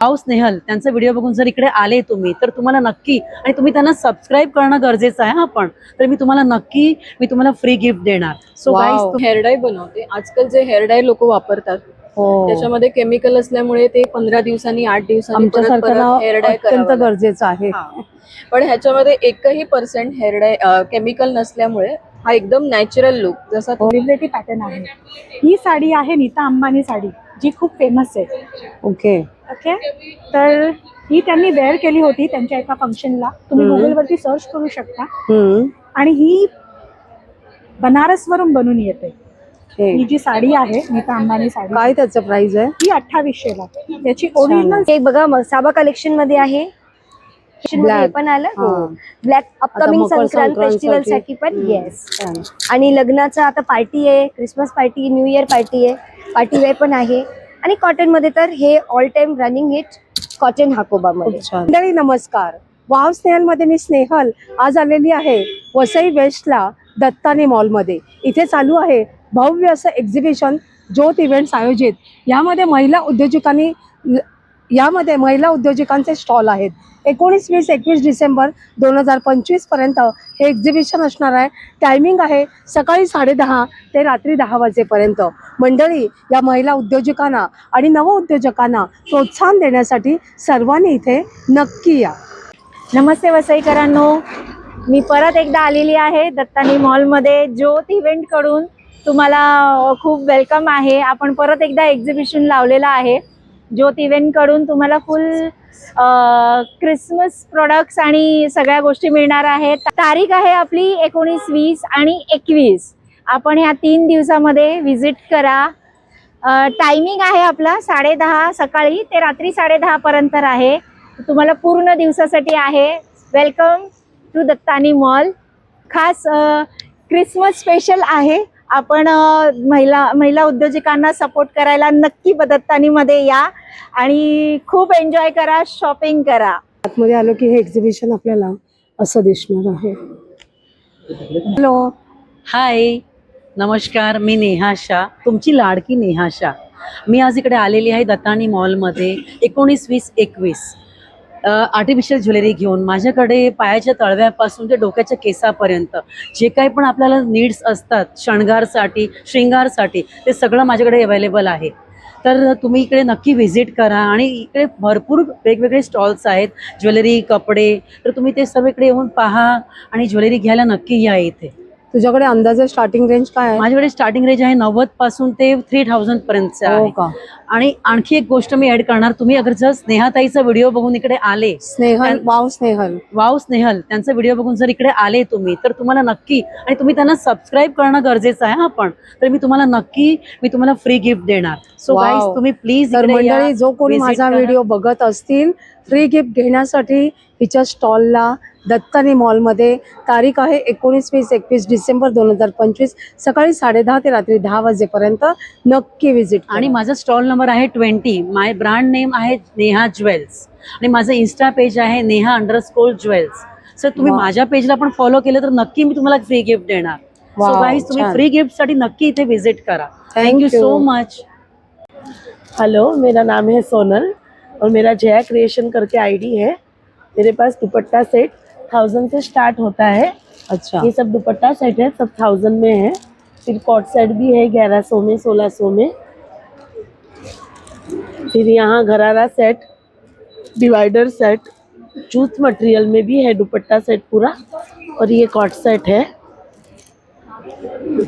Wow Snehal त्यांचा video बघून जर इकडे आले तुम्ही तर तुम्हाला नक्की आणि तुम्ही त्यांना सबस्क्राईब करणं गरजेचं आहे पण तर मी तुम्हाला फ्री गिफ्ट देणार. सो गाईज हेअर डाय बनवते. आजकाल जे हेअर डाय लोक वापरतात त्याच्यामध्ये केमिकल असल्यामुळे ते 15 दिवसांनी 8 दिवसांनी हेअर डाय अत्यंत गरजेचं आहे. पण ह्याच्यामध्ये एकही % हेअर डाय केमिकल नसल्यामुळे हा एकदम नॅचरल लुक जसा सेलिब्रिटी पॅटर्न आहे. ही साडी आहे नीता अंबानी साडी जी खूप फेमस आहे. ओके ओके, तर ही त्यांनी वेअर केली होती त्यांच्या एका फंक्शनला. तुम्ही गुगल वरती सर्च करू शकता. आणि ही बनारस वरून बनून येते. ही जी साडी आहे नीता अंबानी साडी, काय त्याचं प्राइस आहे? ही 2800 ला. त्याची ओरिजिनल हे बघा मसाबा कलेक्शन मध्ये आहे. पण आलं ब्लॅक अपकमिंग संक्रांत फेस्टिवल साठी पण. येस, आणि लग्नाचा आता पार्टी आहे, Christmas party, new year party आहे, पार्टी वेअर पण आहे. आणि कॉटन मध्ये तर हे all time running hit cotton Hakoba मध्ये. मंडळी नमस्कार, वाव स्नेहल मध्ये मी स्नेहल आज आलेली आहे वसई वेस्टला दत्तानी मॉल मध्ये. इथे चालू आहे भव्य असं एक्झिबिशन ज्योत इव्हेंट्स आयोजित. यामध्ये महिला उद्योजकांचे स्टॉल आहेत. 19, 20, 21 डिसेंबर 2025 पर्यंत हे एक्झिबिशन असणार आहे. टायमिंग आहे सकाळी 10:30 ते रात्री 10 वाजेपर्यंत. मंडळी, या महिला उद्योजकांना आणि नवउद्योजकांना प्रोत्साहन देण्यासाठी सर्वांनी इथे नक्की या. नमस्ते वसईकरांनो, मी परत एकदा आलेली आहे दत्तानी मॉलमध्ये. ज्योत इव्हेंट कडून तुम्हाला खूप वेलकम आहे. आपण परत एकदा एक्झिबिशन लावलेला आहे. ज्योत इव्हेंट कडून तुम्हाला फुल क्रिसमस प्रोडक्ट्स आणि सगळ्या गोष्टी मिळणार आहेत. तारीख आहे आपली 19, 20 आणि 21. आपण ह्या 3 दिवसामध्ये व्हिजिट करा. टायमिंग आहे आपला 10:30 सकाळी ते रात्री 10:30 पर्यंत आहे. तुम्हाला पूर्ण दिवसासाठी आहे. Welcome to Dattani mall. खास क्रिसमस स्पेशल आहे. आपण महिला उद्योजकांना सपोर्ट करायला नक्की दत्तानी मध्ये या आणि खूप एन्जॉय करा, शॉपिंग करा. आतमध्ये आलो की हे एक्झिबिशन आपल्याला असं दिसणार आहे. हॅलो, हाय, नमस्कार. मी नेहा शाह, तुमची लाडकी नेहा शाह. मी आज इकडे आलेली आहे दत्तानी मॉलमध्ये 19, 20, 21 आर्टिफिशियल ज्वेलरी घेऊन. माझ्याकडे पायाच्या तळव्यापासून ते डोक्याच्या केसापर्यंत जे काही पण आपल्याला नीड्स असतात शृंगारसाठी ते सगळं माझ्याकडे अवेलेबल आहे. तर तुम्ही इकडे नक्की व्हिजिट करा. आणि इकडे भरपूर वेगवेगळे स्टॉल्स आहेत, ज्वेलरी, कपडे. तर तुम्ही ते सर्व इकडे येऊन पहा आणि ज्वेलरी घ्यायला नक्की या इथे. तुझ्याकडे अंदाजे स्टार्टिंग रेंज काय आहे? माझ्याकडे स्टार्टिंग रेंज आहे 90 पासून ते 3000 पर्यंत आहे. आणि आणखी एक गोष्ट मी ऍड करणार, तुम्ही अगर जर स्नेहाताईचा व्हिडिओ बघून इकडे आले, वाव स्नेहल त्यांचा व्हिडिओ बघून जर इकडे आले तुम्ही तर तुम्हाला नक्की आणि तुम्ही त्यांना सबस्क्राईब करणं गरजेचं आहे पण तर मी तुम्हाला फ्री गिफ्ट देणार. सो गाईज, तुम्ही प्लीज. तर मंडळी, जो कोणी माझा व्हिडिओ बघत असतील, फ्री गिफ्ट घेण्यासाठी हिच्या स्टॉलला दत्तानी मॉलमध्ये. तारीख आहे 19, 20, 21 डिसेंबर 2025 सकाळी 10:30 ते रात्री 10 वाजेपर्यंत नक्की व्हिजिट. आणि माझा स्टॉल नंबर आहे 20. माय ब्रँड नेम आहे नेहा ज्वेल्स आणि माझं इन्स्टा पेज आहे नेहा_ज्वेल्स. सर तुम्ही माझ्या पेजला पण फॉलो केलं तर नक्की मी तुम्हाला फ्री गिफ्ट देणार. सो गाईज, तुम्ही फ्री गिफ्ट साठी नक्की इथे व्हिजिट करा. Thank you so much. हेलो, मेरा नाम है सोनल और मेरा जया क्रिएशन करके आईडी है. मेरे पास दुपट्टा सेट 1000 से स्टार्ट होता है. अच्छा, ये सब दुपट्टा सेट है, सब 1000 में है. फिर कॉट सेट भी है 1100 में, 1600 में. फिर यहाँ gharara set, divider set, jute material में भी है दुपट्टा सेट पूरा. और ये कॉट सेट है.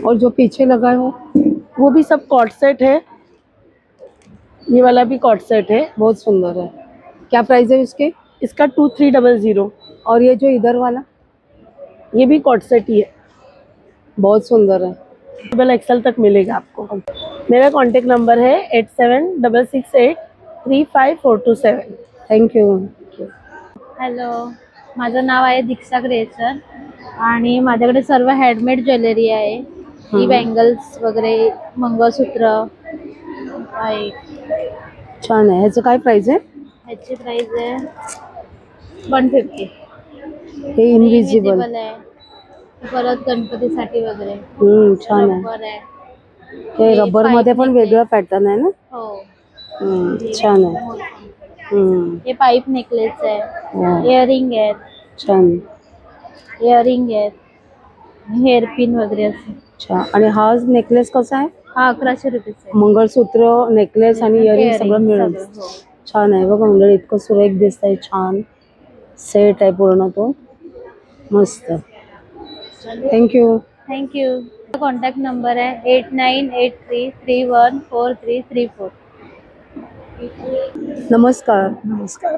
और जो पीछे लगा है वो भी सब कॉट सेट है. ये वाला भी कॉट सेट है, बहुत सुंदर है. क्या प्राइस है इसके? इसका 2300. और ये जो इधर वाला, ये भी कॉट सेट ही है, बहुत सुंदर है. डबल एक्सल तक मिलेगा आपको. मेरा कांटेक्ट नंबर है 8766835427. थँक्यू. हॅलो, माझं नाव आहे दीक्षा ग्रेसर आणि माझ्याकडे सर्व हँडमेड ज्वेलरी आहे. ही बँगल्स वगैरे, मंगळसूत्र आहे. छान आहे. ह्याचं काय प्राइस आहे? ह्याची प्राइस आहे 150. हे इनविजिबल आहे. परत गणपतीसाठी वगैरे छान आहे. ते रबर मध्ये पण वेगळं पॅटर्न आहे ना. हो, छान आहे. हे पाईप नेकलेस आहे, हो, इयरिंग आहेत, छान. इयरिंग आहेत, हेअरपिन वगैरे असं. अच्छा. आणि हा नेकलेस कसा आहे? हा 1100 रुपीज आहे. मंगळसूत्र, नेकलेस आणि इयरिंग Earrings सगळं मिळेल. सगळं, हो. छान आहे बघा मंडळी, इतकं सुरेख दिसतंय, छान सेट आहे पूर्ण तो, मस्त. थँक्यू. थँक्यू. कॉन्टॅक्ट नंबर आहे 8983314334. नमस्कार. नमस्कार,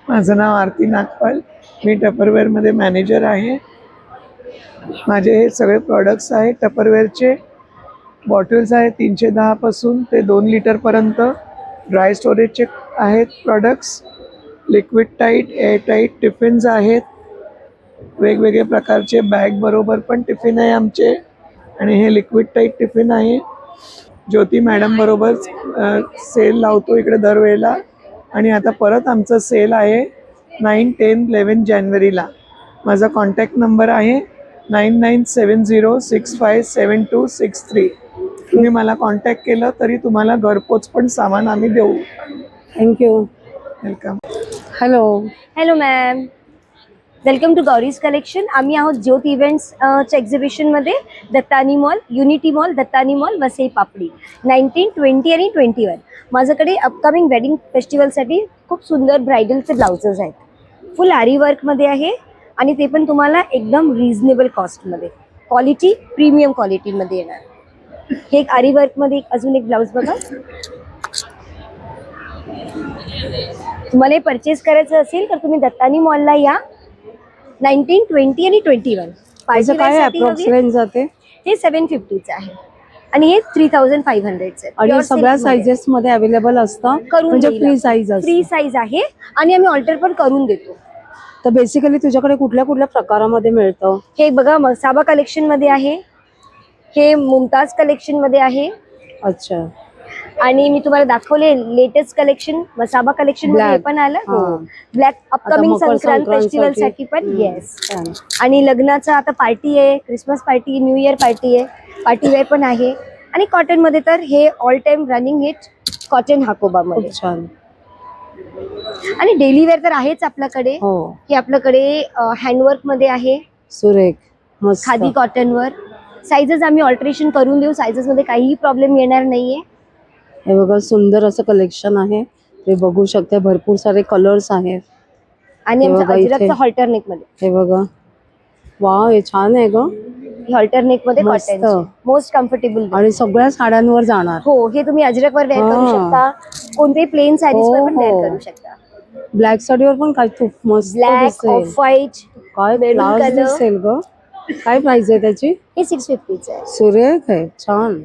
माझं नाव आरती नागपाल. मी टपरवेअरमध्ये मॅनेजर आहे. माझे हे सगळे प्रॉडक्ट्स आहेत. टपरवेअरचे बॉटल्स आहेत 310 पासून ते 2 लिटरपर्यंत. ड्राय स्टोरेजचे आहेत products, liquid tight, air tight tiffins आहेत. वेगवेगळे प्रकारचे बॅग बरोबर पण टिफिन आहे आमचे. आणि हे लिक्विड टाईट टिफिन आहे. ज्योती मॅडम बरोबर सेल लावतो इकडे दरवेळेला. आणि आता परत आमचं सेल आहे 9, 10, 11 जानेवारीला. माझा कॉन्टॅक्ट नंबर आहे 9970657263. तुम्ही मला कॉन्टॅक्ट केलं तरी तुम्हाला घरपोच पण सामान आम्ही देऊ. Thank you. Welcome. Hello. Hello ma'am, welcome to Gauri's collection. आम्ही आहोत ज्योत इव्हेंट्सच्या एक्झिबिशनमध्ये, Dattani mall, unity mall, Dattani mall, Vasai Papdi. 19, 20 आणि 21 माझ्याकडे अपकमिंग वेडिंग फेस्टिवलसाठी खूप सुंदर ब्रायडलचे ब्लाउजेस आहेत. फुल आरी वर्कमध्ये आहे आणि ते पण तुम्हाला एकदम रिझनेबल कॉस्टमध्ये, क्वालिटी प्रीमियम क्वालिटीमध्ये येणार. हे एक आरी वर्कमध्ये अजून एक ब्लाऊज बघा. तुम्हाला हे परचेस करायचं असेल तर तुम्ही दत्तानी मॉलला या. 19, 20 आणि 21 त्याचं काय अप्रॉक्स रेंज जाते? हे 750चं आहे आणि हे 3500चं आहे. आणि सगळ्या साइजेस मध्ये अवेलेबल असतं, म्हणजे फ्री साईज असते. फ्री साईज आहे आणि आम्ही ऑल्टर पण करून देतो. तर बेसिकली तुझ्याकडे कुठल्या कुठल्या प्रकारामध्ये मिळतं? हे बघा, मसाबा कलेक्शन मध्ये आहे, हे मुमताज कलेक्शन मध्ये आहे. अच्छा. आणि मी तुम्हाला दाखवले लेटेस्ट कलेक्शन मसाबा कलेक्शन मध्ये हे पण आलं. हो, black upcoming Makar Sankrant festival साठी पण. येस. आणि लग्नाचा आता पार्टी आहे, Christmas party, new year party आहे, पार्टी वेअर पण आहे. आणि कॉटन मध्ये तर हे all time running hit cotton Hakoba मध्ये. छान. आणि डेली वेअर तर आहेच आपल्याकडे. हो, हे आपल्याकडे हँडवर्क मध्ये आहे, सुरेख, मस्त. खादी कॉटनवर. साईजेस आम्ही ऑल्टरेशन करून देऊ, साईजेस मध्ये काहीही प्रॉब्लेम येणार नाहीये. हे बघा, सुंदर असं कलेक्शन आहे, ते बघू शकते. भरपूर सारे कलर्स आहेत. आणि हे आमचं बघा इथे. अजरकचं हॉल्टरनेक मध्ये. हे बघा, वाव, हे छान आहे ग. हॉल्टरनेक मध्ये मस्त. Cotton, most comfortable. आणि सगळ्या साड्यांवर जाणार. हो, हे तुम्ही अजरकवर वेअर करू हा. शकता, कोणत्याही प्लेन साडीजवर पण हो, वेअर हो. करू शकता. ब्लॅक साडीवर पण काय खूप मस्त ब्लॅक, दिसेल. ऑफ व्हाईट, काय maroon क्लास color. दिसेल ग. काय प्राइस आहे त्याची? हे 650चं आहे. सुरेख आहे, छान.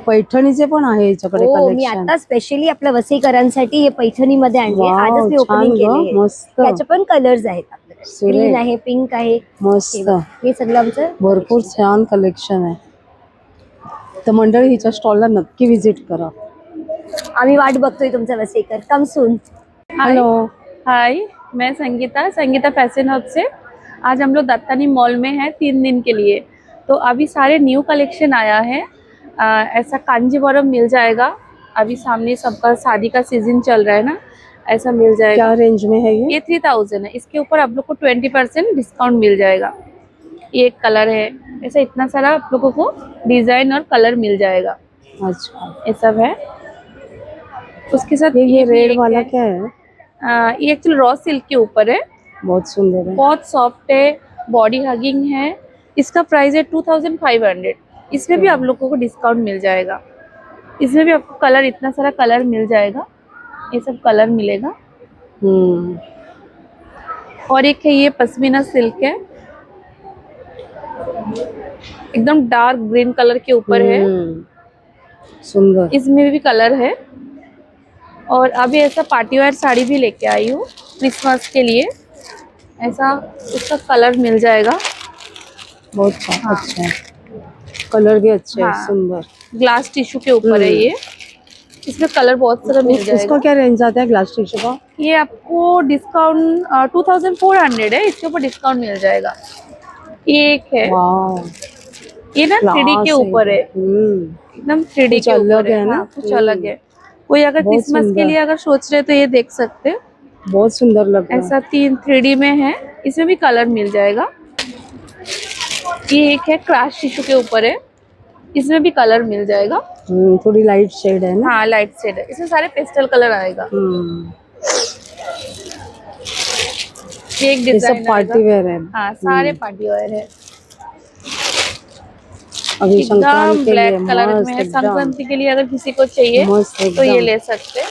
पैठणीचे पण आहे याच्याकडे हो, मी कलेक्शन. आता स्पेशली आपल्या वसईकरांसाठी हे पैठणी मध्ये आणले. वाव, आजच मी छान ओपनिंग ग, केले. मस्त. त्याचे पण कलर्स आहेत आपल्याकडे. सुरेख. ग्रीन आहे, पिंक आहे, मस्त. हे सगळं आमचं. भरपूर छान कलेक्शन आहे. तर मंडळी, हिच्या स्टॉलला नक्की व्हिजिट करा. आम्ही वाट बघतोय तुमचा वसईकर. कम सून. हेलो. हाय, मैं संगीता फैशन हब से। आज हम लोग दत्तानी मॉल में हैं 3 दिन के लिए। तो अभी सारे न्यू कलेक्शन आया है। ऐसा कांजीवरम मिल जाएगा, अभी सामने सबका शादी का सीजन चल रहा है ना, ऐसा मिल जाएगा। क्या रेंज में है ये? 3000 है। इसके ऊपर आप लोग को 20% डिस्काउंट मिल जाएगा। ये एक कलर है, ऐसा इतना सारा आप लोगों को डिजाइन और कलर मिल जाएगा। अच्छा, ये सब है। उसके साथ ये भी रेड एक वाला है। क्या है? ये एक्चुअली रॉ सिल्क के ऊपर है, बहुत सुंदर है। बहुत सॉफ्ट है, बॉडी हगिंग है। इसका प्राइस है 2500। इसमें भी आप लोगों को डिस्काउंट मिल जाएगा। इसमें भी आपको कलर, इतना सारा कलर मिल जाएगा, ये सब कलर मिलेगा। और एक है ये पश्मीना सिल्क है, एकदम डार्क ग्रीन कलर के ऊपर है, सुंदर। इसमें भी कलर है। और अभी ऐसा पार्टी वेयर साड़ी भी लेके आई हूँ क्रिसमस के लिए, ऐसा उसका कलर मिल जाएगा। बहुत अच्छा है, कलर भी अच्छे हैं, हाँ। सुंदर। ग्लास टिश्यू के ऊपर है ये, इसमें कलर बहुत सारा मिल जाएगा। इसका क्या रेंज आता है ग्लास टिश्यू का? ये आपको डिस्काउंट 2400 है, इसके ऊपर डिस्काउंट मिल जाएगा। ये एक है, वाव, ये ना 3D के ऊपर है, एकदम 3D कुछ के अलग ऊपर है ना? हाँ, कुछ अलग है। कोई अगर बहुत क्रिसमस के सुंदर। लिए अगर सोच रहे तो ये देख सकते हैं। बहुत सुंदर लग रहा है। ऐसा 3D में है, इसमें भी कलर मिल जाएगा। ये एक है क्रश टिश्यू के ऊपर है, इसमें भी कलर मिल जाएगा। थोड़ी लाइट शेड है ना। हाँ लाइट शेड है, इसमें सारे पेस्टल कलर आएगा। ये एक ये सब डिजाइन पार्टी वेयर है। हाँ सारे पार्टी वेयर है। अभी एकदम संक्रांति के लिए ब्लैक कलर मस्त में है, एकदम। संक्रांति के लिए अगर किसी को चाहिए मस्त तो ये एकदम। ले सकते हैं।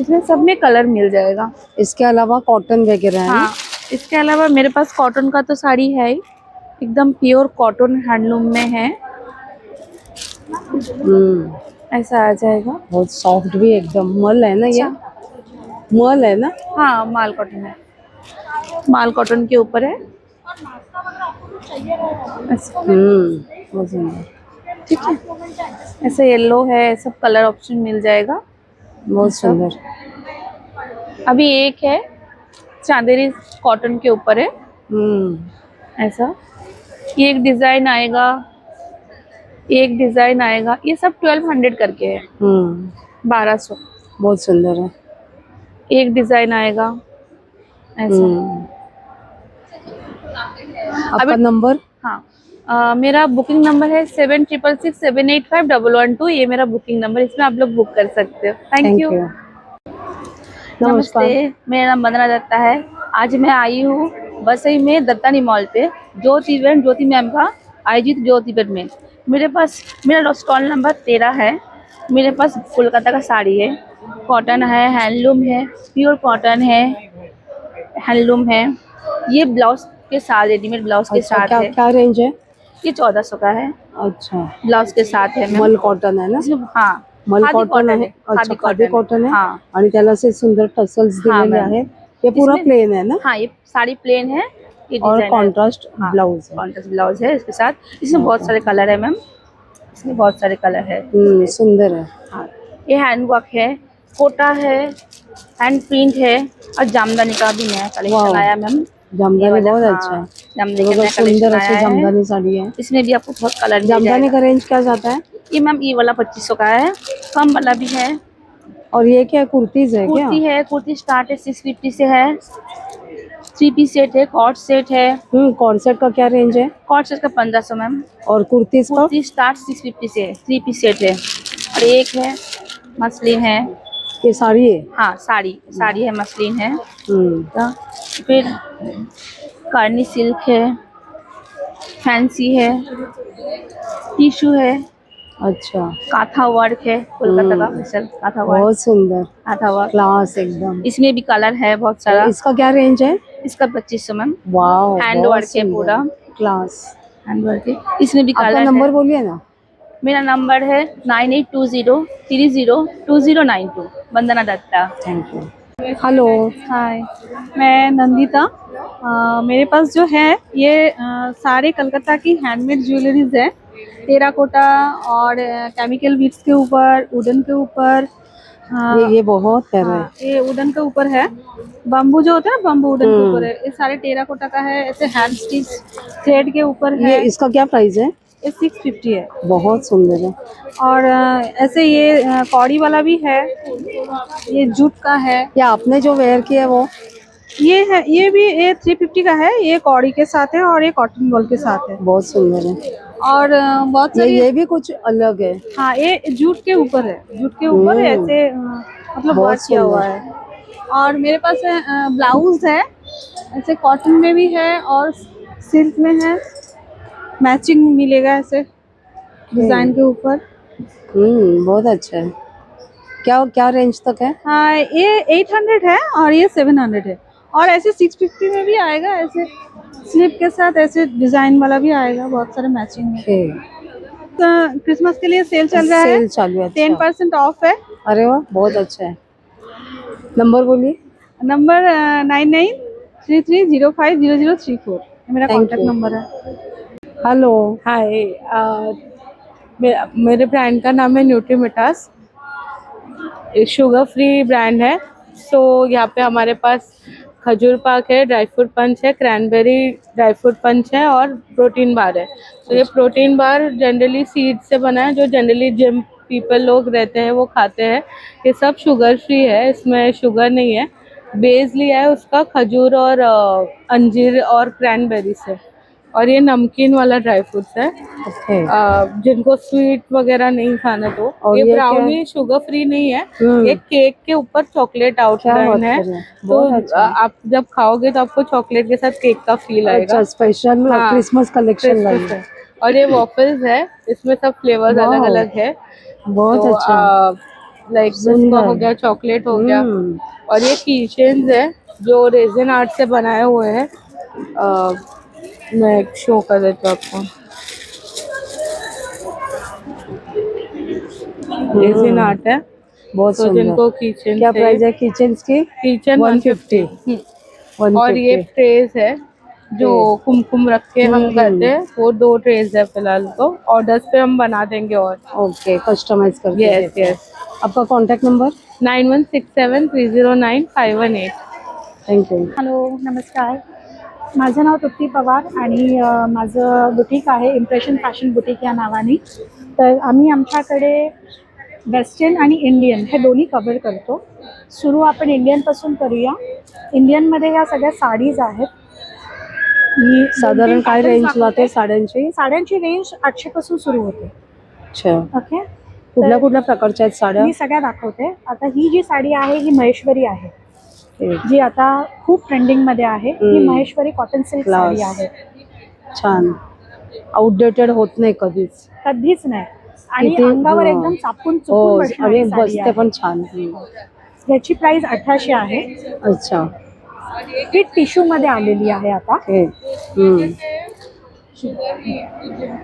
इसमें सब में कलर मिल जाएगा। इसके अलावा कॉटन वगैरह है ना? हाँ इसके अलावा मेरे पास कॉटन का तो साड़ी है ही, एकदम प्योर कॉटन हैंडलूम में है। ऐसा आ जाएगा। बहुत सॉफ्ट भी एकदम। मल है ना ये? मल है ना? हाँ माल कॉटन है, माल कॉटन के ऊपर है। ऐसा। बहुत सुंदर। ठीक है, ऐसे येलो है, सब कलर ऑप्शन मिल जाएगा। बहुत सुंदर। अभी एक है चांदेरी कॉटन के ऊपर है। ऐसा ये एक डिजाइन आएगा, एक डिजाइन आएगा। ये सब 1200 करके है। 1200। बहुत सुंदर है। एक डिजाइन आएगा ऐसा। आपका नंबर? हाँ मेरा बुकिंग नंबर है 7667851112। ये मेरा बुकिंग नंबर, इसमें आप लोग बुक कर सकते हो। Thank you. नमस्कार। नमस्ते, मेरा नाम वंदना दत्ता है। आज मैं आई हूँ वसई में दत्तानी मॉल पे, ज्योति इवेंट, ज्योति मैम का आयोजित ज्योति इवेंट में। मेरे पास मेरा स्टॉल नंबर 13 है। मेरे पास कोलकाता का साड़ी है, कॉटन है, हैंडलूम है, प्योर कॉटन है, हैंडलूम है। ये ब्लाउज के साथ, रेडीमेड ब्लाउज के अच्छा, साथ क्या है। क्या रेंज है? ये 1400 का है। अच्छा, ब्लाउज के साथ है मैम। मल कॉटन है ना? हाँ मल खादी कॉटन आहे. अच्छा, खादी खादी कॉटन आहे. हाँ आणि त्याला असे सुंदर टसल्स हाँ, दिलेले मैम। आहेत. ये पूरा इसमें- प्लेन है ना? हाँ ये साड़ी प्लेन है। ये और डिजाइनर- कॉन्ट्रास्ट ब्लाउज है. कॉन्ट्रास्ट ब्लाउज है इसके साथ। इसमें बहुत सारे कलर है मैम, इसमें बहुत सारे कलर है। सुंदर है. हाँ ये हैंड वर्क है, कोटा है, हैंड प्रिंट है और जामदानी का भी नया कलेक्शन वाह। आया मैम। जामदानी बहुत अच्छा है. जामदानी बघा, का नया सुंदर कलेक्शन अशी आया है। जामदानी साड़ी है. इसमें भी आपको बहुत कलर मिल जामदानी जाएगा। का रेंज क्या जाता है? ये मैम ये वाला 2500 का है, कम वाला भी है। और ये क्या कुर्तीज है क्या? कुर्ती है, कुर्ती स्टार्ट है 650 से है। 3 पीस सेट है, कॉट सेट है। कॉर्ड सेट का क्या रेंज है? कॉट सेट का 1500 मैम। और कुर्तीज का? कुर्ती स्टार्ट 650 से है, 3 पीस सेट है। और एक है मसलिन है। ये साड़ी है? हाँ साड़ी है, मसलिन है। हम्म, फिर कार्नी सिल्क है, फैंसी है, टिश्यू है, अच्छा, काथा वर्क है, कोलकाता का स्पेशल काथा वर्क। बहुत सुंदर, काथा वर्क क्लास एकदम. इसमें भी कलर है बहुत सारा। इसका क्या रेंज है? इसका 2500 मैम। वाओ, हैंड बहुत वर्क है सुंदर. पूरा। क्लास. हैंड वर्क है, इसमें भी आपका कलर नंबर है। बोलिए ना. मेरा नंबर है 9820302092। Vandana Datta. Thank you. Hello. Hi, मैं नंदिता। मेरे पास जो है ये सारे कलकत्ता की हैंडमेड ज्वेलरीज है, टेराकोटा और केमिकल बीड्स के ऊपर, वुडन के ऊपर। ये बहुत प्यारा है. ये वुडन के ऊपर है, बम्बू जो होता है ना, बम्बू वुडन के ऊपर है। ये सारे टेराकोटा का है, ऐसे हैंड स्टिच थ्रेड के ऊपर ये है। इसका क्या प्राइस है? ये 650 है। बहुत सुंदर है. और ऐसे ये कौड़ी वाला भी है, ये जूट का है। या आपने जो वेयर किया है वो? ये है, ये भी ये 350 का है। ये कौड़ी के साथ है और ये कॉटन बॉल के साथ है। बहुत सुंदर है. और बहुत सारी ये भी कुछ अलग है. हाँ ये जूट के ऊपर है, जूट के ऊपर ऐसे मतलब बहुत वर्क किया हुआ सुंदर। है। और मेरे पास ब्लाउज है, ऐसे कॉटन में भी है और सिल्क में है, मैचिंग मिलेगा ऐसे डिजाइन के ऊपर। बहुत अच्छा है. क्या क्या रेंज तक है? हाँ ये 800 है और ये 700 है। और ऐसे 650 में भी आएगा, ऐसे स्लिप के साथ ऐसे डिजाइन वाला भी आएगा, बहुत सारे मैचिंग में। तो क्रिसमस के लिए सेल चल रहा है, सेल चालू है. अच्छा. 10% ऑफ है। अरे वाह, बहुत अच्छा है. नंबर बोलिए. नंबर 9933050034 मेरा Thank कॉन्टैक्ट you. नंबर है। हेलो. हाय, मेरे ब्रांड का नाम है न्यूट्रीमिटास। शुगर फ्री ब्रांड है। तो यहाँ पे हमारे पास खजूर पाक है, ड्राई फ्रूट पंच है, क्रैनबेरी ड्राई फ्रूट पंच है और प्रोटीन बार है। तो ये प्रोटीन बार जनरली सीड से बना है, जो जनरली जिम पीपल लोग रहते हैं वो खाते हैं। ये सब शुगर फ्री है, इसमें शुगर नहीं है। बेस लिया है उसका खजूर और अंजीर और क्रैनबेरी से। और ये नमकीन वाला ड्राई फ्रूट्स है। जिनको स्वीट वगैरह नहीं खाना तो और ये ये क्या ब्राउनी शुगर फ्री नहीं है। ये केक के ऊपर चॉकलेट आउटलाइन है, तो आप जब खाओगे तो आपको चॉकलेट के साथ केक का फील आएगा। अच्छा, स्पेशल हाँ, क्रिसमस कलेक्शन Christmas है। और ये वॉफल्स है, इसमें सब फ्लेवर्स अलग अलग है। बहुत तो, अच्छा, लाइक बिस्को हो गया, चॉकलेट हो गया। और ये कीचेन्स है जो रेजिन आर्ट से बनाए हुए हैं। मैं शो कर देती हूँ आपको। रेजिन आर्ट है, बहुत तो सुंदर। जिनको किचन क्या प्राइस है किचन की? किचन 150। 150। और ये ट्रेज है जो कुमकुम रख के हम करते हैं, वो 2 ट्रेज है फिलहाल। तो ऑर्डर्स पे हम बना देंगे और ओके, कस्टमाइज करके यस यस। आपका कॉन्टॅक्ट नंबर? 9167309518। थँक्यू. हॅलो, नमस्कार. माझं नाव तृप्ती पवार आणि माझं बुटीक आहे इम्प्रेशन फॅशन बुटीक या नावाने. तर आम्ही आमच्याकडे वेस्टर्न आणि इंडियन हे दोन्ही कव्हर करतो. सुरू आपण इंडियनपासून करूया. इंडियनमध्ये ह्या सगळ्या साडीज आहेत. मी साधारण काय patterns रेंज दाखवते. लाते साड्यांची? साड्यांची रेंज 800 पासून सुरू होते. अच्छा, ओके, कुठल्या कुठल्या प्रकारच्या आहेत साड्या? मी सगळ्या दाखवते. आता ही जी साडी आहे ही महेश्वरी आहे, जी आता खूप ट्रेंडिंग मध्ये आहे. ही महेश्वरी कॉटन सिल्क साडी आहे. छान, आउटडेटेड होत नाही कधीच. कधीच नाही आणि किती- अंगावर हा. एकदम चापून चुपून बसणारी आणि साडी बसते आहे. पण छान. याची प्राइस 1800 आहे. अच्छा, ही टिश्यू मध्ये आलेली आहे आता. हे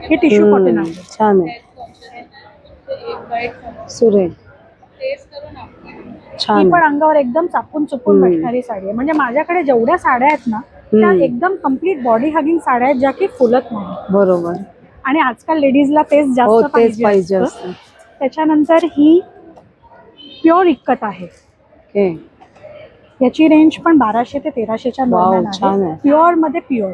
ही टिश्यू कॉटन आहे. छान आहे, सुरेख, ही छान पण अंगावर एकदम चापून चुपून बसणारी साडी आहे. म्हणजे माझ्याकडे जेवढ्या साड्या आहेत ना त्या एकदम कम्प्लीट बॉडी हगिंग साड्या आहेत, ज्या की फुलत नाही. बरोबर. आणि आजकाल लेडीजला तेच हो, जास्त तेच पाहिजे असतं. असतं. त्याच्यानंतर ही प्युअर इक्कत आहे. हे याची रेंज पण 1200 ते 1300च्या दरम्यान छान आहे. आहे. प्युअर मध्ये प्युअर,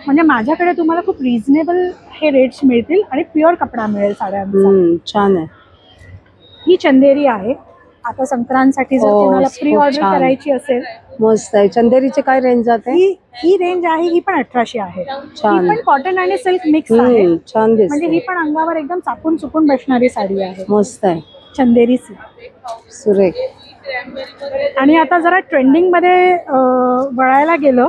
म्हणजे माझ्याकडे तुम्हाला खूप रिझनेबल हे रेट्स मिळतील आणि प्युअर कपडा मिळेल साड्यांचा. छान आहे. ही चंदेरी आहे. आता संक्रांतसाठी जर हो, कोणाला प्री खूप ऑर्डर छान. करायची असेल, मस्त आहे. चंदेरीचे काय रेंज जाते? ही रेंज आहे. ही पण 1800 आहे. छान. ही पण कॉटन आणि सिल्क मिक्स आहे. छान म्हणजे दिसते, ही पण अंगावर एकदम चापून चुपून बसणारी साडी आहे. मस्त आहे, चंदेरी सिल्क. सुरेख. आणि आता जरा ट्रेंडिंग मध्ये वळायला गेलं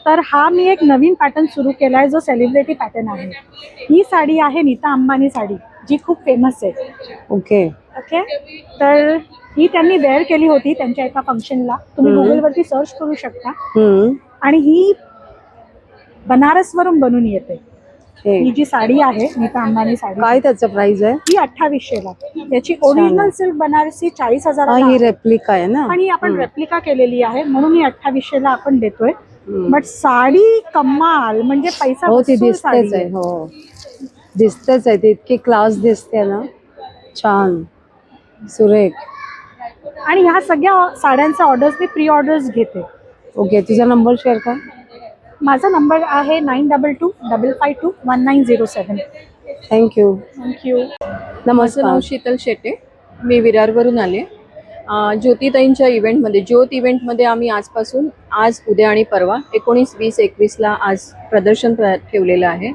तर हा मी एक नवीन पॅटर्न सुरू केला आहे जो सेलिब्रिटी पॅटर्न आहे. ही साडी आहे नीता अंबानी साडी, जी खूप फेमस आहे. ओके, ओके, तर ही त्यांनी वेअर केली होती त्यांच्या एका फंक्शनला. तुम्ही गुगलवरती सर्च करू शकता. आणि ही बनारसवरून बनून येते. ही जी साडी आहे नीता अंबानी साडी, काय त्याचं प्राइस आहे? ही 2800ला. त्याची ओरिजिनल सिल्क बनारसी 40,000 ही रेप्लिका आहे ना? आणि आपण रेप्लिका केलेली आहे म्हणून ही 2800ला आपण देतोय. बट साडी कमाल, म्हणजे पैसा हो, ती वसूल साडी दिसतेच आहे. हो, दिसतेच आहे. ती इतकी क्लास दिसते ना, छान, सुरेख. आणि ह्या सगळ्या साड्यांचा ऑर्डर्स मी प्री ऑर्डर्स घेते. ओके, तुझा नंबर शेअर कर. माझा नंबर आहे 9225521907. थँक्यू. थँक्यू. माझं नमस्कार. नाव शीतल शेटे, मी विरारवरून आले. ज्योतिताईंच्या इव्हेंटमध्ये ज्योत इव्हेंटमध्ये आम्ही आजपासून आज उद्या आणि परवा 19, 20, 21ला आज प्रदर्शन ठेवलेलं आहे.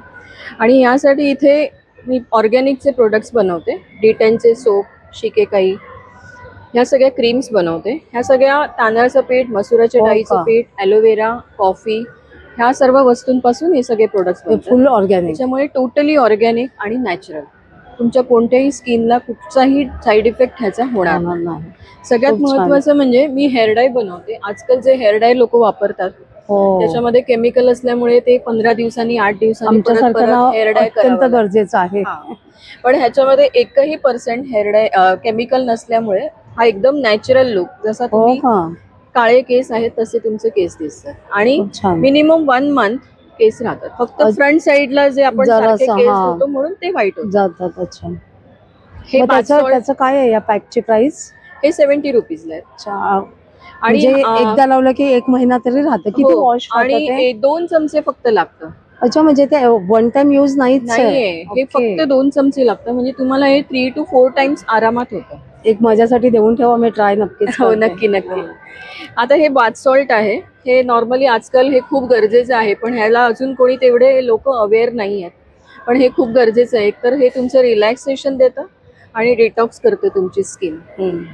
आणि यासाठी इथे मी ऑर्गॅनिकचे प्रोडक्ट्स बनवते. D10चे सोप, शिकेकाई, ह्या सगळ्या क्रीम्स बनवते. ह्या सगळ्या तांदळाचं पीठ, मसुराच्या डाळीचं पीठ, ॲलोवेरा, कॉफी, ह्या सर्व वस्तूंपासून हे सगळे प्रोडक्ट्स बनतात. फुल ऑर्गॅनिक, त्याच्यामुळे टोटली ऑर्गॅनिक आणि नॅचरल. तुमच्या कोणत्याही स्किनला कुठचाही साईड इफेक्ट ह्याचा होणार नाही. सगळ्यात खूप छान. महत्त्वाचं म्हणजे मी हेअर डाय बनवते. आजकाल जे हेअर डाय लोक वापरतात त्याच्यामध्ये केमिकल असल्यामुळे ते 15 दिवसांनी 8 दिवसांनी हेअर डाय अत्यंत गरजेचं आहे. पण ह्याच्यामध्ये एकही % हेअर डाय केमिकल नसल्यामुळे हा एकदम नॅचरल लुक, जसा तुम्ही काळे केस आहेत तसे तुमचे केस दिसतात. आणि मिनिमम 1 मंथ केस राहतात. फक्त फ्रंट साइडला जे आपण सारखे केस होतो म्हणून ते व्हाईट होत जातात. अच्छा, हे त्याचं काय आहे या पॅकची प्राइस? हे 70 रुपीजला आहे. आणि एकदा लावलं की 1 महिना तरी राहतं. किती वॉश? आणि 2 चमचे फक्त लागतं. अच्छा, म्हणजे ते वन टाइम यूज नाहीच आहे. नाहीये, हे ओके. फक्त 2 चमचे लागतं, म्हणजे तुम्हाला हे 3 to 4 टाइम्स आरामात होतं. एक माझ्यासाठी देऊन ठेवा, मी ट्राय नक्कीच हो, करते. नक्की नक्की. आता हे बाथ सॉल्ट आहे, हे नॉर्मली आजकाल हे खूप गरजेचं आहे, पण ह्याला अजून कोणी तेवढे लोक अवेअर नाही आहेत. पण हे खूप गरजेचं आहे. एकतर हे तुमचं रिलॅक्सेशन देतं आणि डिटॉक्स करतं तुमची स्किन. हम्म.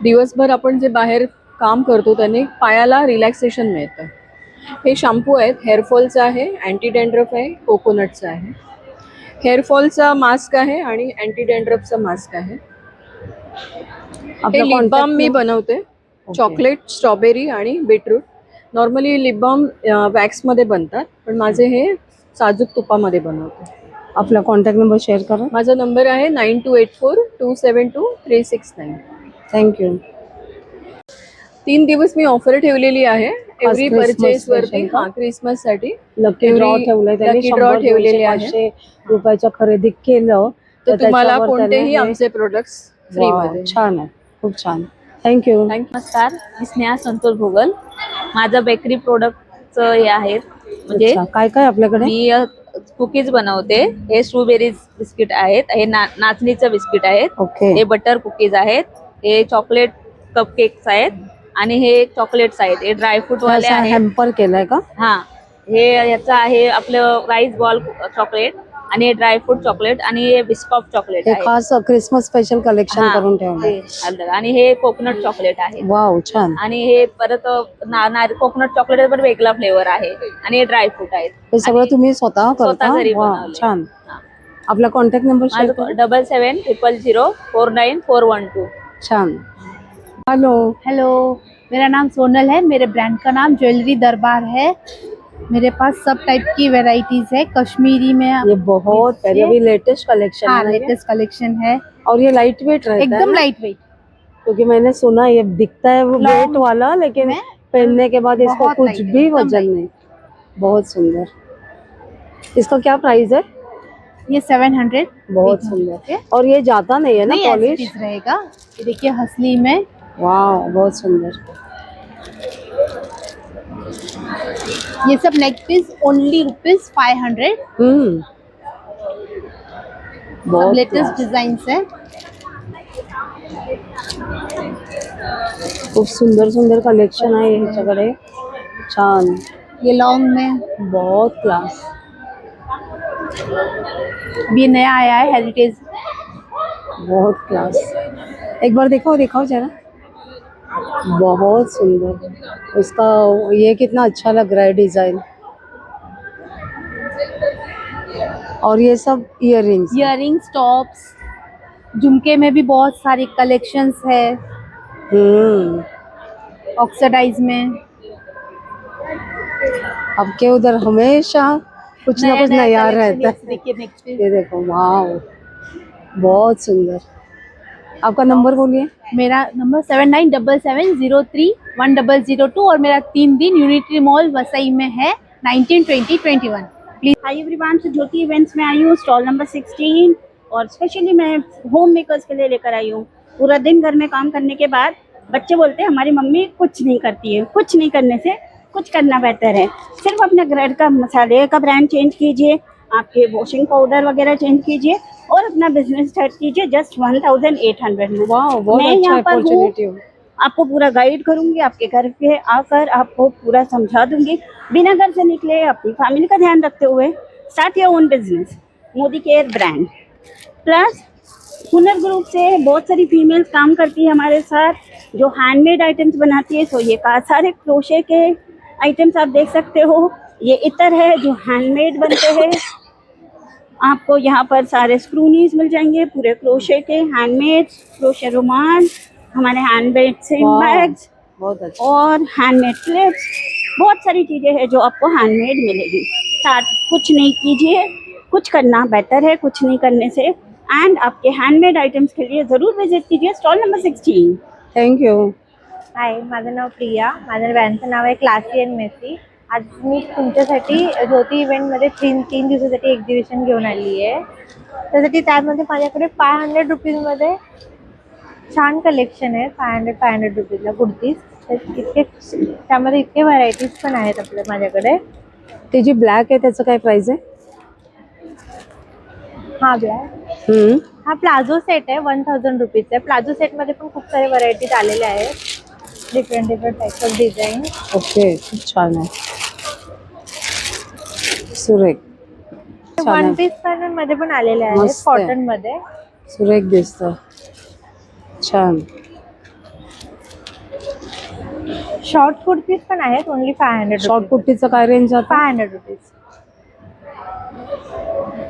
दिवसभर आपण जे बाहेर काम करतो त्याने पायाला रिलॅक्सेशन मिळतं. हे शॅम्पू आहेत, हेअरफॉलचं आहे, अँटी डॅन्ड्रफ आहे, कोकोनटचं आहे. हेअरफॉलचा मास्क आहे आणि अँटी डॅन्ड्रफचा मास्क आहे. हे लिप बाम मी बनवते, चॉकलेट, स्ट्रॉबेरी आणि बीटरूट. नॉर्मली लिप बाम वॅक्समध्ये बनतात, पण माझे हे साजूक तुपामध्ये बनवते. आपला कॉन्टॅक्ट नंबर शेअर करा. माझा नंबर आहे 9284272369. थँक्यू. 3 दिवस मी ऑफर ठेवलेली आहे एव्हरी Christmas परचेस वरती. special का? हा, क्रिसमससाठी लकी ड्रॉ ठेवलंय त्यांनी. लकी ड्रॉ ठेवलेले आहे. ₹100 खरेदी केलं तर तुम्हाला त्याच्यावर कोणतेही त्याने हे- आमचे प्रोडक्ट्स फ्री वाव, मध्ये. छान आहे, खूप छान. थँक्यू. नमस्कार, मी स्नेहा संतोष भोगल. माझं बेकरी प्रोडक्टचं हे आहेत, म्हणजे अच्छा, काय काय आपल्याकडे? मी कुकीज बनवते. हे स्ट्रॉबेरीज बिस्किट आहेत, हे नाचणीचं बिस्किट आहेत, ओके. हे बटर कुकीज आहेत, हे चॉकलेट कपकेक्स आहेत आणि हे चॉकलेट्स आहेत. हे ड्रायफ्रूट वाले आहेत. हॅम्पर केलाय का? हा, हे याचं आहे आपलं राईस बॉल चॉकलेट आणि हे ड्रायफ्रूट चॉकलेट आणि हे बिस्कॉफ चॉकलेट हे आहे. खास क्रिसमस स्पेशल कलेक्शन हा, करून ठेवलंय. ते अलग. आणि हे कोकोनट चॉकलेट आहे. वाव, छान. आणि हे परत कोकोनट चॉकलेट पण वेगळा फ्लेवर आहे आणि हे ड्रायफ्रूट आहेत. हे सगळं आणि तुम्ही स्वतः करता? स्वतः घरी वाव, बनवलंय. छान. हा. आपला कॉन्टॅक्ट नंबर शेअर करा. माझं 7700049412. छान. हेलो. हेलो, मेरा नाम सोनल है। मेरे ब्रांड का नाम ज्वेलरी दरबार है। मेरे पास सब टाइप की वैरायटीज है। कश्मीरी में ये बहुत पहले अभी लेटेस्ट कलेक्शन हाँ, है ना ये? लेटेस्ट कलेक्शन है, और ये लाइट वेट रहता है एकदम ना? Light weight. क्योंकि मैंने सुना ये दिखता है वो Long वेट वाला, लेकिन में पहनने के बाद इसको बहुत कुछ light है, भी एकदम वजन light। नहीं। बहुत सुंदर। इसका क्या प्राइस है? ये 700 बहुत सुंदर। और ये जाता नहीं है ना नहीं, पॉलिश? ऐसे रहेगा। ये देखिए हसली में, वाह, बहुत सुंदर। ये सब नेक पीस ओनली ₹500। हम्म, सब बहुत लेटेस्ट class। डिजाइन है। खूप सुंदर सुंदर कलेक्शन आहे ह्याच्याकडे, छान, ये लॉन्ग में बहुत क्लास। भी नया आया है, हेरिटेज। बहुत क्लास। एक बार दिखाओ दिखाओ जरा, बहुत सुंदर। इसका ये कितना अच्छा लग रहा है डिजाइन। और ये सब इयररिंग्स। इयररिंग्स, टॉप्स, झुमके में भी बहुत सारी कलेक्शंस है, ऑक्सीडाइज में। आपके उधर हमेशा कुछ ना कुछ नया रहता है। देखिए नेक्स्ट ये देखो, वाव, बहुत सुंदर। आपका नंबर बोलिए। मेरा नंबर 7977031002 और मेरा 3 दिन यूनिटी मॉल वसई में है, 19, 20, 21। Please. Hi everyone, say Jyoti events में आई हूँ, स्टॉल नंबर 16। और स्पेशली मैं होम मेकर्स के लिए लेकर आई हूँ। पूरा दिन घर में काम करने के बाद बच्चे बोलते हैं हमारी मम्मी कुछ नहीं करती है। कुछ नहीं करने से कुछ करना बेहतर है। सिर्फ अपने घर का मसाले का ब्रांड चेंज कीजिए, आपके वॉशिंग पाउडर वगैरह चेंज कीजिए और अपना बिजनेस स्टार्ट कीजिए जस्ट 1800 में। वाह, बहुत मैं अच्छा यहाँ पर हूँ, अपॉर्चुनिटी हो। आपको पूरा गाइड करूंगी, आपके घर पे आकर आपको पूरा समझा दूंगी। बिना घर से निकले अपनी फैमिली का ध्यान रखते हुए start your own business. Modi care brand plus Hunar group से बहुत सारी फीमेल्स काम करती है हमारे साथ, जो हैंडमेड आइटम्स बनाती है। सो ये सारे क्रोशे के आइटम्स आप देख सकते हो। ये इतर है जो हैंडमेड बनते हैं। आपको यहाँ पर सारे स्क्रूनीज मिल जाएंगे, पूरे क्रोशे के हैंडमेड क्रोशे रुमाल, हमारे हैंडमेड सिम बैग्स बहुत अच्छा। और हैंडमेड क्लिप्स। बहुत सारी चीज़ें हैं जो आपको हैंडमेड मिलेगी। स्टार्ट कुछ नहीं कीजिए, कुछ करना बेहतर है कुछ नहीं करने से। एंड आपके हैंडमेड आइटम्स के लिए ज़रूर विजिट कीजिए स्टॉल नंबर 16। थँक्यू। हाय, माझं नाव प्रिया, माझ्या ब्रँडचं नाव आहे क्लासी अँड मेसी। आज मी तुमच्यासाठी ज्योती इव्हेंटमध्ये तीन दिवसासाठी एक्झिबिशन घेऊन आली आहे। त्यासाठी त्यामध्ये माझ्याकडे 500 रुपीजमध्ये छान कलेक्शन आहे। 500 रुपीजला कुर्तीज, त्यामध्ये इतके व्हरायटीज पण आहेत माझ्याकडे। ते जी ब्लॅक आहे त्याचं काय प्राइस आहे? हा ब्लॅक हा प्लाझो सेट आहे 1000 रुपीज आहे. प्लाझो सेट मध्ये पण खूप सारे व्हरायटीज आलेले आहेत, different types of design. Okay, खूप छान आहे, सुरेख. छान वन आहे. पीस मध्ये पण आलेले आहेत, मस्त आहे. कॉटन मध्ये. सुरेख दिसतं, छान. शॉर्ट कुर्तीज पण आहेत, ओनली 500. शॉर्ट कुर्तीचं काय रेंज आहे? 500 रुपीज.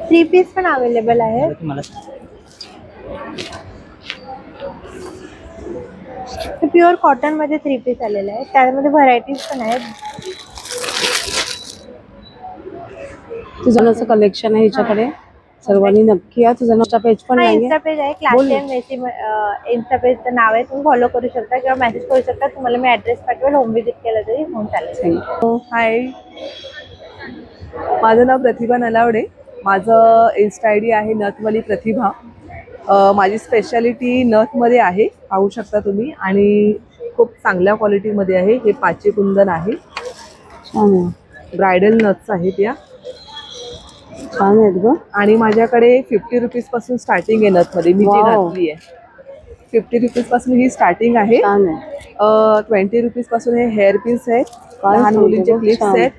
3 पीस पण अवेलेबल आहे. प्युअर कॉटन मध्ये 3 पीस आलेले आहेत, त्यामध्ये व्हरायटीज पण आहेत. तुझं असं कलेक्शन आहे हिच्याकडे, सर्वांनी नक्की या. तुझं इंस्टा पेज पण हा, नाहीये? इन्स्टा पेज आहे, बोल ना. क्लास 10 मेसी. इन्स्टा पेजचं नाव आहे, तुम्ही फॉलो करू शकता किंवा मेसेज करू शकता. तुम्हाला मी ॲड्रेस पाठवेल, होम विजिट केलं तरी होऊन चालेल. हाय, माझं नाव प्रतिभा नलावडे. माझं इन्स्टा आय डी आहे नथवाली प्रतिभा. माझी स्पेशालिटी नथमध्ये आहे, पाहू शकता तुम्ही, आणि खूप चांगल्या क्वालिटीमध्ये आहे. हे पाची कुंदन आहे, ब्रायडल नथ्स आहेत या, छान आहेत ग. आणि माझ्याकडे 50 रुपीजपासून स्टार्टिंग आहे नथमध्ये. मी जी घातली आहे 50 रुपीजपासून ही स्टार्टिंग आहे. 20 रुपीजपासून हे हेअर पिन्स आहेत, लहान मुलींचे क्लिप्स आहेत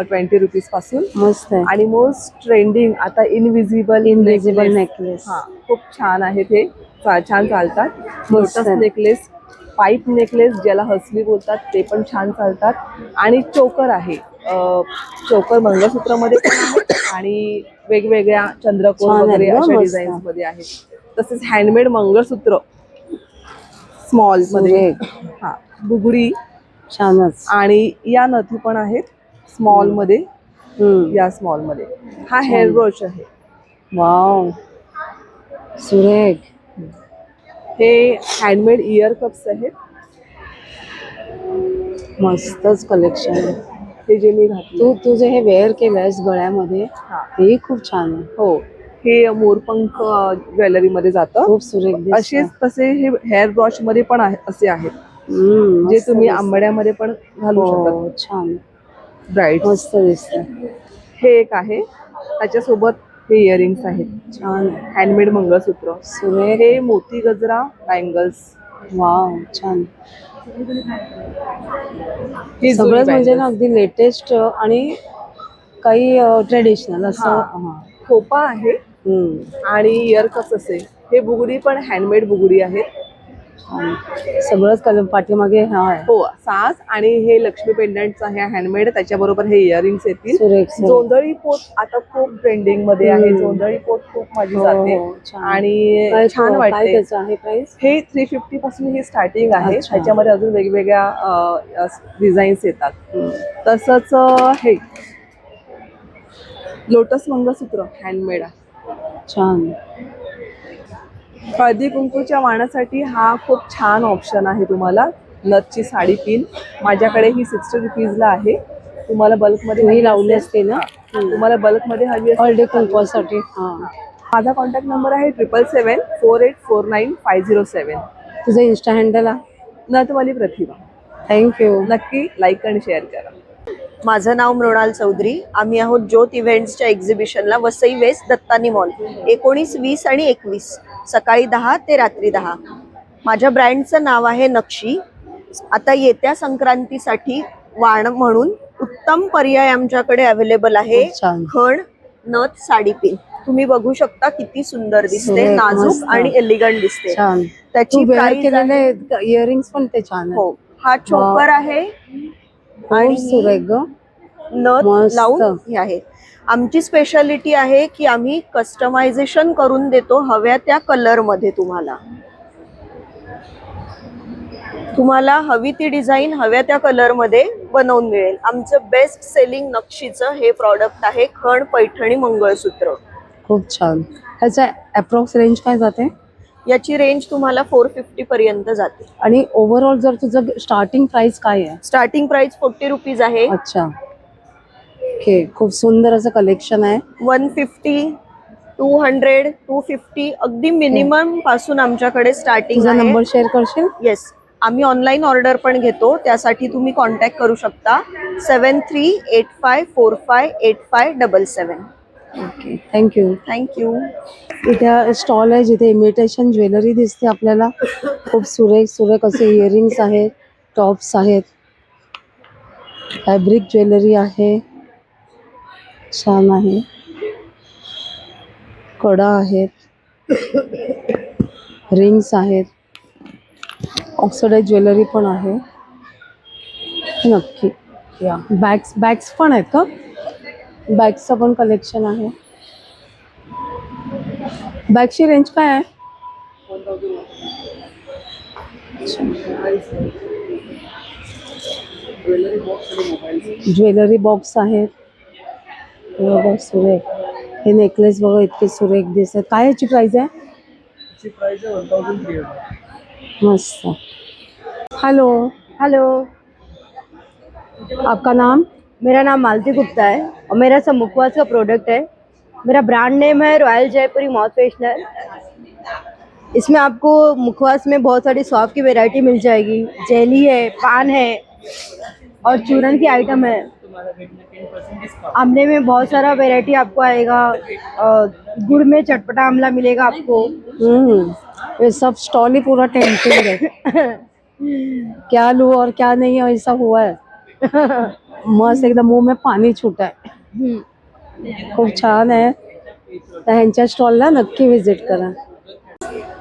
20 रुपीजपासून. मस्त आहे. आणि मोस्ट ट्रेंडिंग आता इनविजिबल नेकलेस. हा, खूप छान आहेत हे, छान चालतात. लोटस आहे. नेकलेस, पाईप नेकलेस ज्याला हसली बोलतात, ते पण छान चालतात. आणि चोकर आहे, चोकर मंगळसूत्रामध्ये पण आहे आणि वेगवेगळ्या चंद्रकोर छान वगैरे आहेत ग, अशा मस्त. डिझाईन्स मध्ये आहेत. तसेच हँडमेड मंगळसूत्र स्मॉल मध्ये, हा, बुगडी छानच. आणि या नथी पण आहेत स्मॉल मध्ये. या स्मॉल मध्ये हा हेअर ब्रश आहे. वाव, सुरेख. हे हँडमेड इयर कप्स आहेत, मस्तच कलेक्शन आहे. ते जे मी घातले. तुझे हे वेअर केलंयस गळ्यामध्ये, ते खूप छान आहे. हो, हे मोरपंख ज्वेलरी मध्ये जातं. खूप सुरेख दिसतं. असेच तसे हे हेअर ब्रश मध्ये पण असे आहेत, जे मस्त तुम्ही दिसतं. आंबाड्यामध्ये पण घालू हो, शकता. छान, ब्राईट मस्त दिसतं. हे एक आहे, त्याच्यासोबत हे इयरिंग्स आहेत, छान हँडमेड मंगळसूत्र. सुरेख. हे मोती गजरा बँगल्स. वाव, छान. ही जुनी सगळंच म्हणजे ना bangles. अगदी लेटेस्ट आणि काही ट्रेडिशनल असं. खोपा आहे आणि इयर कप्स असे. हे बुगडी पण हँडमेड बुगडी आहेत. सगळंच कलर पाठीमागे आहे. हो, सास आणि हे लक्ष्मी पेंडंटचं आहे हँडमेड, त्याच्याबरोबर हे इयरिंग्स येतील. सुरेख, सुरेख. जोंधळी पोत आता खूप ट्रेंडिंग मध्ये आहे. जोंधळी पोत खूप माझी जाते छान. आणि काय छान काय वाटते. त्याचं आहे प्राइस? हे 350 पासून ही स्टार्टिंग आहे. अच्छा. त्याच्यामध्ये अजून वेगवेगळ्या डिझाईन्स येतात. तसंच हे लोटस मंगळसूत्र हँडमेड आहे, छान. हळदी कुंकूच्या वाणासाठी हा खूप छान ऑप्शन आहे तुम्हाला. नथची साडी पिन माझ्याकडे ही 60 रुपीजला आहे. तुम्हाला बल्कमध्ये तुम्ही लावली असते ना? तुम्हाला बल्कमध्ये हवी असेल हळदी तर चालेल. कुंकवासाठी. माझा कॉन्टॅक्ट नंबर आहे 77748495007. तुझं इन्स्टा हँडल आहे? नथवाली प्रतिभा. थँक्यू. नक्की लाईक आणि शेअर करा. माझं नाव मृणाल चौधरी. आम्ही आहोत ज्योत इव्हेंट्सच्या एक्झिबिशनला, वसई वेस्ट दत्तानी मॉल, 19, 20 आणि 21, सकाळी 10 ते रात्री 10. माझ्या ब्रँडचं नाव आहे नक्षी. आता येत्या संक्रांतीसाठी वाण म्हणून उत्तम पर्याय आमच्याकडे अवेलेबल आहे. खण, नथ, साडी पिन तुम्ही बघू शकता, किती सुंदर दिसते, नाजूक आणि एलिगंट दिसते. त्याची प्राइस इयरिंग्स पण ते छान आहे. हो, हा चोकर आहे आणि सुरेख नथ लावून हे आहे. आमची स्पेशालिटी आहे की आम्ही कस्टमायझेशन करून देतो हव्या त्या कलर मध्ये. तुम्हाला हवी ती डिझाईन हव्या त्या कलर मध्ये बनवून मिळेल. आमचं बेस्ट सेलिंग नक्षीचं हे प्रॉडक्ट आहे खण पैठणी मंगळसूत्र. खूप छान. ह्याचा अप्रॉक्स रेंज काय जाते? याची रेंज तुम्हाला 450 पर्यंत जाते. आणि ओव्हरऑल जर तुझं स्टार्टिंग प्राइस काय आहे? स्टार्टिंग प्राइस 40 रुपीज आहे. अच्छा, ओके. खूप सुंदर असं कलेक्शन आहे. 150, 200, 250 अगदी मिनिमम पासून आमच्याकडे स्टार्टिंग आहे. नंबर शेअर करशील? येस. आम्ही ऑनलाईन ऑर्डर पण घेतो, त्यासाठी तुम्ही कॉन्टॅक्ट करू शकता 7385458577. Okay, thank you. थँक्यू. इथे स्टॉल आहे जिथे इमिटेशन ज्वेलरी दिसते आपल्याला. खूप सुरेख सुरेख असे इयरिंग्स आहेत, टॉप्स आहेत, फॅब्रिक ज्वेलरी आहे, छान आहे, कडा आहेत, रिंग्स आहेत, ऑक्सिडाइज ज्वेलरी पण आहे. नक्की या. बॅग्स पण आहेत का? बॅग्सचं पण कलेक्शन आहे. बॅगची रेंज काय आहे? ज्वेलरी बॉक्स आहेत. बघा सुरेख, हे नेकलेस बघा इतके सुरेख दिसत. काय याची प्राइस आहे? मस्त. हेलो. हेलो, आपका नाम? मेरा नाम मालती गुप्ता है और मेरा सब मुखवास का प्रोडक्ट है. मेरा ब्रांड नेम है रॉयल जयपुरी माउथ फ्रेशनर. इसमें आपको मुखवास में बहुत सारी सॉफ्ट की वैरायटी मिल जाएगी. जेली है, पान है और चूरन की आइटम है. आमले में बहुत सारा वैरायटी आपको आएगा. गुड़ में चटपटा आमला मिलेगा आपको. ये सब स्टॉल ही पूरा टेम्पटिंग है. क्या लूँ और क्या नहीं ऐसा हुआ है. मस्त एकदम मुंह में पाणी छूटा है. खूप छान आहे. तर ह्यांच्या स्टॉलला नक्की व्हिजिट करा.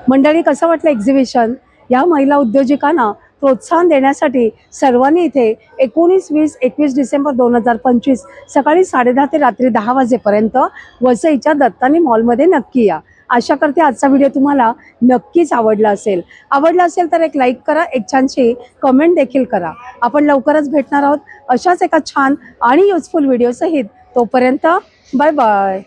मंडळी, कसं वाटलं एक्झिबिशन? या महिला उद्योजकांना प्रोत्साहन देण्यासाठी सर्वांनी इथे 19, 20, 21 डिसेंबर 2025 सकाळी 10:30 ते रात्री 10 वाजेपर्यंत वसईच्या दत्तानी मॉलमध्ये नक्की या. आशा करते आजचा व्हिडिओ तुम्हाला नक्कीच आवडला असेल. तर एक लाईक करा, एक छानशी कमेंट देखील करा. आपण लवकरच भेटणार आहोत अशाच एका छान आणि युजफुल व्हिडिओ सहित. तोपर्यंत बाय बाय.